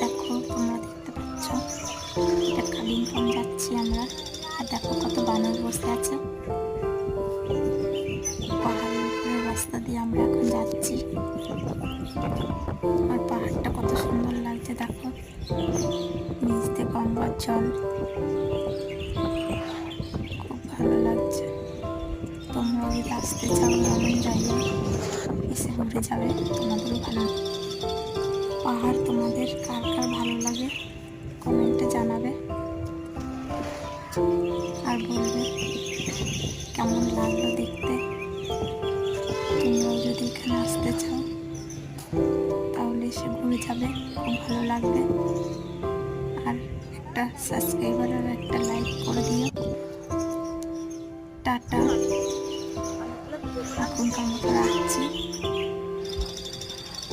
দেখো তোমরা দেখতে পাচ্ছ এটা কালিম্পং যাচ্ছি আমরা। আর দেখো কত বানর বসে আছে। পাহাড়ের উপরের রাস্তা দিয়ে আমরা এখন যাচ্ছি। আর পাহাড়টা কত সুন্দর লাগছে দেখো, নিচ দিয়ে গঙ্গার জল, খুব ভালো লাগছে। তোমরা যদি আসতে চাও এমন জায়গায় এসে ঘুরে যাবে, তোমাদেরও ভালো। পাহাড় তোমাদের কার কার ভালো লাগে কমেন্টে জানাবে আর বলবে কেমন লাগলো দেখতে। তোমরাও যদি এখানে আসতে চাও তাহলে এসে ঘুরে যাবে, খুব ভালো লাগবে। আর একটা সাবস্ক্রাইবার আর একটা লাইক করে দিও। টাটা।